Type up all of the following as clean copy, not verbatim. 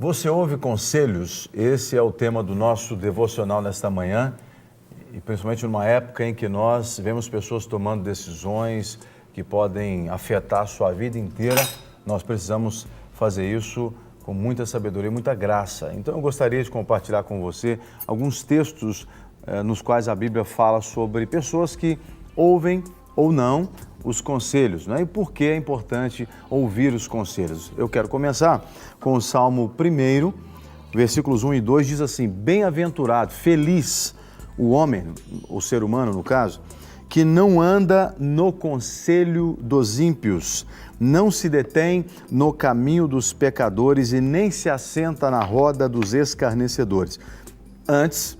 Você ouve conselhos? Esse é o tema do nosso devocional nesta manhã, e principalmente numa época em que nós vemos pessoas tomando decisões que podem afetar a sua vida inteira. Nós precisamos fazer isso com muita sabedoria e muita graça. Então eu gostaria de compartilhar com você alguns textos nos quais a Bíblia fala sobre pessoas que ouvem ou não os conselhos, né? E por que é importante ouvir os conselhos? Eu quero começar com o Salmo 1, versículos 1 e 2, diz assim: bem-aventurado, feliz o homem, o ser humano no caso, que não anda no conselho dos ímpios, não se detém no caminho dos pecadores e nem se assenta na roda dos escarnecedores. Antes,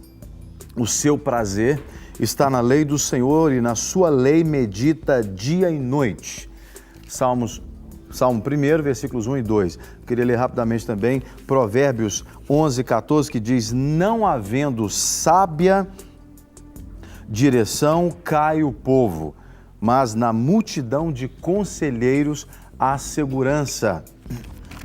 o seu prazer está na lei do Senhor e na sua lei medita dia e noite. Salmo 1, versículos 1 e 2. Eu queria ler rapidamente também Provérbios 11, 14, que diz: não havendo sábia direção cai o povo, mas na multidão de conselheiros há segurança.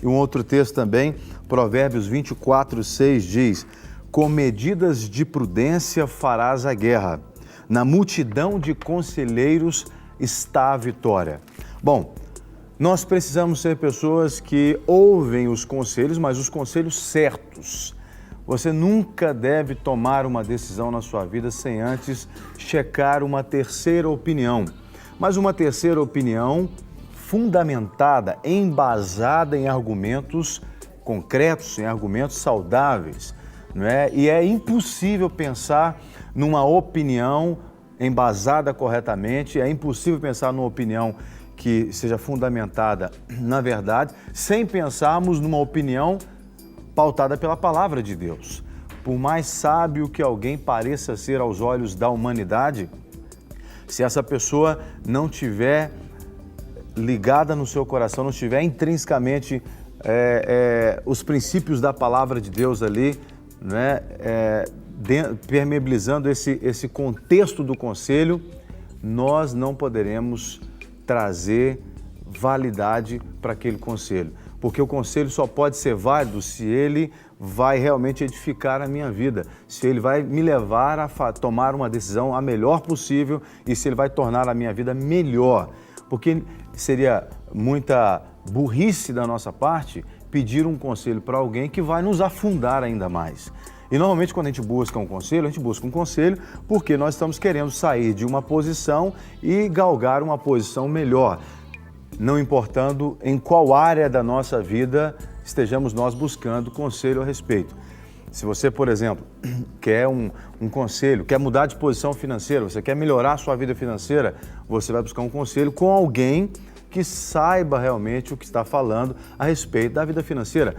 E um outro texto também, Provérbios 24, 6 diz: com medidas de prudência farás a guerra, na multidão de conselheiros está a vitória. Bom, nós precisamos ser pessoas que ouvem os conselhos, mas os conselhos certos. Você nunca deve tomar uma decisão na sua vida sem antes checar uma terceira opinião. Mas uma terceira opinião fundamentada, embasada em argumentos concretos, em argumentos saudáveis. Não é? E é impossível pensar numa opinião embasada corretamente, é impossível pensar numa opinião que seja fundamentada na verdade, sem pensarmos numa opinião pautada pela palavra de Deus. Por mais sábio que alguém pareça ser aos olhos da humanidade, se essa pessoa não tiver ligada no seu coração, não tiver intrinsecamente os princípios da palavra de Deus ali, né, permeabilizando esse contexto do conselho, nós não poderemos trazer validade para aquele conselho. Porque o conselho só pode ser válido se ele vai realmente edificar a minha vida, se ele vai me levar a tomar uma decisão a melhor possível e se ele vai tornar a minha vida melhor. Porque seria muita burrice da nossa parte pedir um conselho para alguém que vai nos afundar ainda mais. E normalmente quando a gente busca um conselho porque nós estamos querendo sair de uma posição e galgar uma posição melhor, não importando em qual área da nossa vida estejamos nós buscando conselho a respeito. Se você, por exemplo, quer um conselho, quer mudar de posição financeira, você quer melhorar a sua vida financeira, você vai buscar um conselho com alguém que saiba realmente o que está falando a respeito da vida financeira.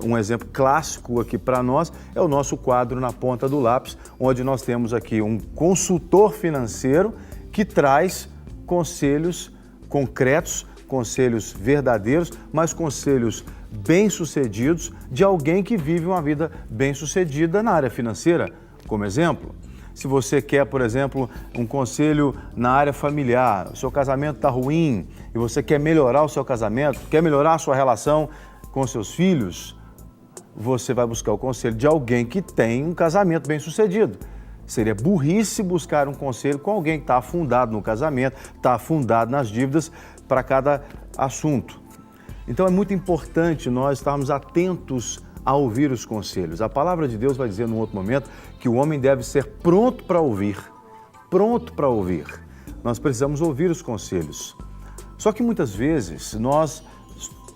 Um exemplo clássico aqui para nós é o nosso quadro Na Ponta do Lápis, onde nós temos aqui um consultor financeiro que traz conselhos concretos, conselhos verdadeiros, mas conselhos bem-sucedidos de alguém que vive uma vida bem-sucedida na área financeira. Como exemplo, se você quer, por exemplo, um conselho na área familiar, o seu casamento está ruim e você quer melhorar o seu casamento, quer melhorar a sua relação com seus filhos, você vai buscar o conselho de alguém que tem um casamento bem-sucedido. Seria burrice buscar um conselho com alguém que está afundado no casamento, está afundado nas dívidas para cada assunto. Então é muito importante nós estarmos atentos a ouvir os conselhos. A palavra de Deus vai dizer num outro momento que o homem deve ser pronto para ouvir. Pronto para ouvir. Nós precisamos ouvir os conselhos. Só que muitas vezes nós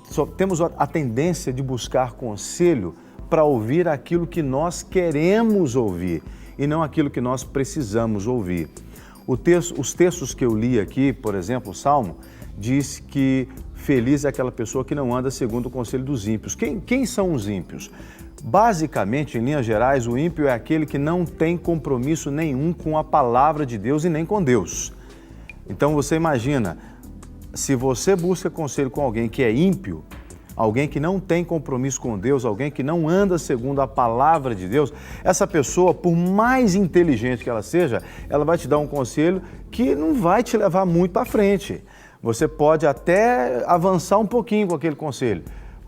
só temos a tendência de buscar conselho para ouvir aquilo que nós queremos ouvir e não aquilo que nós precisamos ouvir. Os textos que eu li aqui, por exemplo, o Salmo, diz que feliz é aquela pessoa que não anda segundo o conselho dos ímpios. Quem são os ímpios? Basicamente, em linhas gerais, o ímpio é aquele que não tem compromisso nenhum com a palavra de Deus e nem com Deus. Então você imagina, se você busca conselho com alguém que é ímpio, alguém que não tem compromisso com Deus, alguém que não anda segundo a palavra de Deus, essa pessoa, por mais inteligente que ela seja, ela vai te dar um conselho que não vai te levar muito para frente. Você pode até avançar um pouquinho com aquele conselho,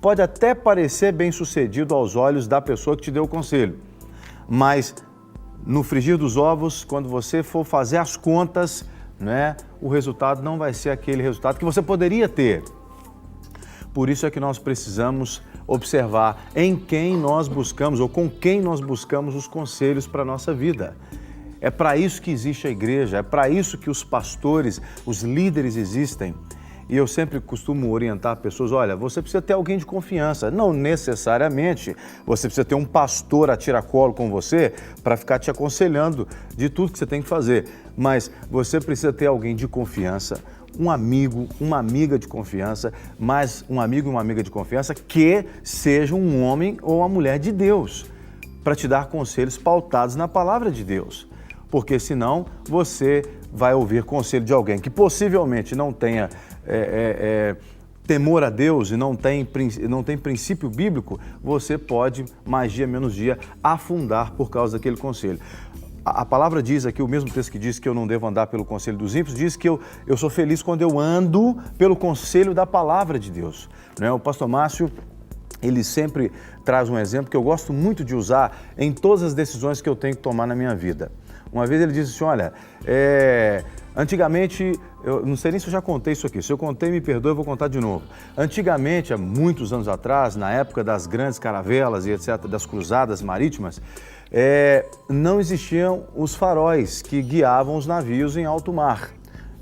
pode até parecer bem-sucedido aos olhos da pessoa que te deu o conselho, mas no frigir dos ovos, quando você for fazer as contas, né, o resultado não vai ser aquele resultado que você poderia ter. Por isso é que nós precisamos observar em quem nós buscamos ou com quem nós buscamos os conselhos para a nossa vida. É para isso que existe a igreja, é para isso que os pastores, os líderes existem. E eu sempre costumo orientar pessoas, olha, você precisa ter alguém de confiança. Não necessariamente você precisa ter um pastor a tiracolo com você para ficar te aconselhando de tudo que você tem que fazer. Mas você precisa ter alguém de confiança, um amigo, uma amiga de confiança, mas um amigo e uma amiga de confiança que seja um homem ou uma mulher de Deus, para te dar conselhos pautados na palavra de Deus. Porque senão você vai ouvir conselho de alguém que possivelmente não tenha temor a Deus e não tem princípio bíblico, você pode, mais dia menos dia, afundar por causa daquele conselho. A palavra diz aqui, o mesmo texto que diz que eu não devo andar pelo conselho dos ímpios, diz que eu sou feliz quando eu ando pelo conselho da palavra de Deus. Não é? O pastor Márcio, ele sempre traz um exemplo que eu gosto muito de usar em todas as decisões que eu tenho que tomar na minha vida. Uma vez ele disse assim, olha, antigamente, eu não sei nem se eu já contei isso aqui, se eu contei, me perdoe, eu vou contar de novo. Antigamente, há muitos anos atrás, na época das grandes caravelas e etc., das cruzadas marítimas, não existiam os faróis que guiavam os navios em alto mar.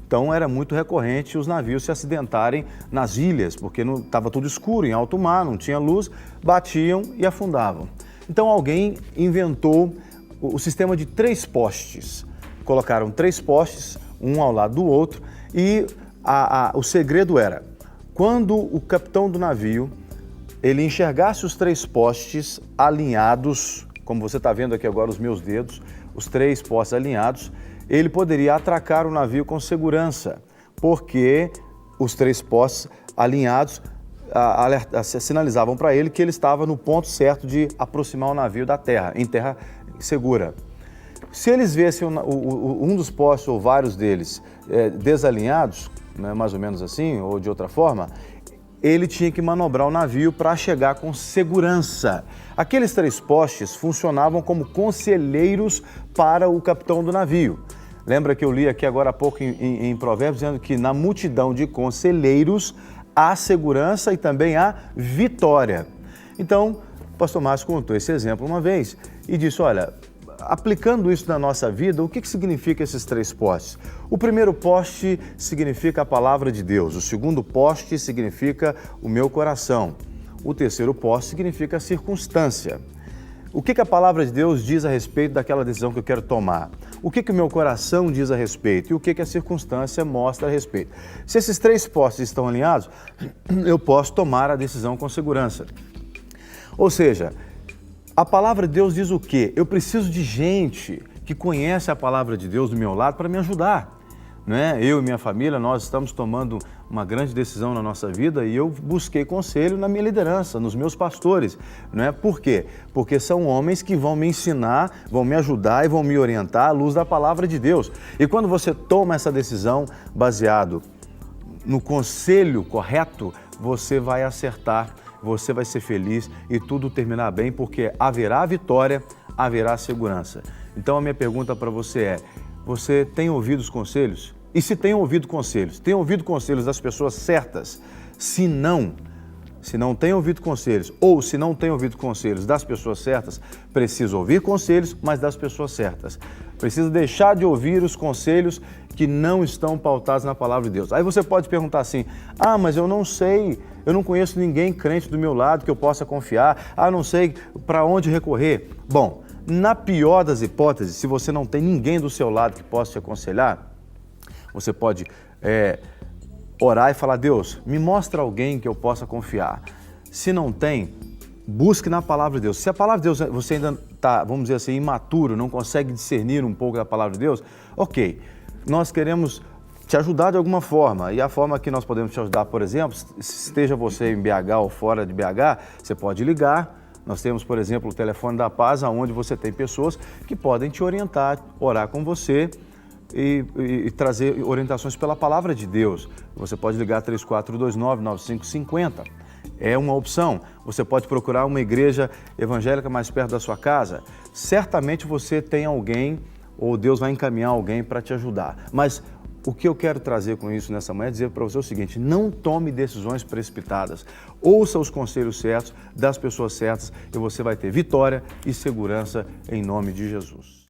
Então era muito recorrente os navios se acidentarem nas ilhas, porque estava tudo escuro, em alto mar, não tinha luz, batiam e afundavam. Então alguém inventou o sistema de 3 postes. Colocaram 3 postes, um ao lado do outro, e o segredo era, quando o capitão do navio, ele enxergasse os 3 postes alinhados, como você está vendo aqui agora os meus dedos, os 3 postes alinhados, ele poderia atracar o navio com segurança, porque os 3 postes alinhados sinalizavam para ele que ele estava no ponto certo de aproximar o navio da terra, em terra segura. Se eles vissem um dos postes ou vários deles desalinhados, né, mais ou menos assim, ou de outra forma, ele tinha que manobrar o navio para chegar com segurança. Aqueles 3 postes funcionavam como conselheiros para o capitão do navio. Lembra que eu li aqui agora há pouco em Provérbios, dizendo que na multidão de conselheiros há segurança e também há vitória. Então, o pastor Márcio contou esse exemplo uma vez e disse, olha, aplicando isso na nossa vida, o que significa esses 3 postes? O primeiro poste significa a palavra de Deus, o segundo poste significa o meu coração, o terceiro poste significa a circunstância. O que a palavra de Deus diz a respeito daquela decisão que eu quero tomar? O que o meu coração diz a respeito? E o que a circunstância mostra a respeito? Se esses 3 postes estão alinhados, eu posso tomar a decisão com segurança. Ou seja, a palavra de Deus diz o quê? Eu preciso de gente que conhece a palavra de Deus do meu lado para me ajudar. Né? Eu e minha família, nós estamos tomando uma grande decisão na nossa vida e eu busquei conselho na minha liderança, nos meus pastores. Não é? Por quê? Porque são homens que vão me ensinar, vão me ajudar e vão me orientar à luz da palavra de Deus. E quando você toma essa decisão baseado no conselho correto, você vai acertar, você vai ser feliz e tudo terminar bem, porque haverá vitória, haverá segurança. Então a minha pergunta para você é, você tem ouvido os conselhos? E se tem ouvido conselhos das pessoas certas? Se não tem ouvido conselhos ou se não tem ouvido conselhos das pessoas certas, precisa ouvir conselhos, mas das pessoas certas. Precisa deixar de ouvir os conselhos que não estão pautados na palavra de Deus. Aí você pode perguntar assim, mas eu não sei, eu não conheço ninguém crente do meu lado que eu possa confiar, não sei para onde recorrer. Bom, na pior das hipóteses, se você não tem ninguém do seu lado que possa te aconselhar, você pode orar e falar, Deus, me mostra alguém que eu possa confiar. Se não tem, busque na palavra de Deus. Se a palavra de Deus, você ainda está, vamos dizer assim, imaturo, não consegue discernir um pouco da palavra de Deus, ok, nós queremos te ajudar de alguma forma. E a forma que nós podemos te ajudar, por exemplo, se esteja você em BH ou fora de BH, você pode ligar. Nós temos, por exemplo, o telefone da paz, onde você tem pessoas que podem te orientar, orar com você e trazer orientações pela palavra de Deus. Você pode ligar 3429-9550. é uma opção. Você pode procurar uma igreja evangélica mais perto da sua casa. Certamente você tem alguém, ou Deus vai encaminhar alguém para te ajudar. Mas o que eu quero trazer com isso nessa manhã é dizer para você o seguinte: não tome decisões precipitadas. Ouça os conselhos certos das pessoas certas e você vai ter vitória e segurança em nome de Jesus.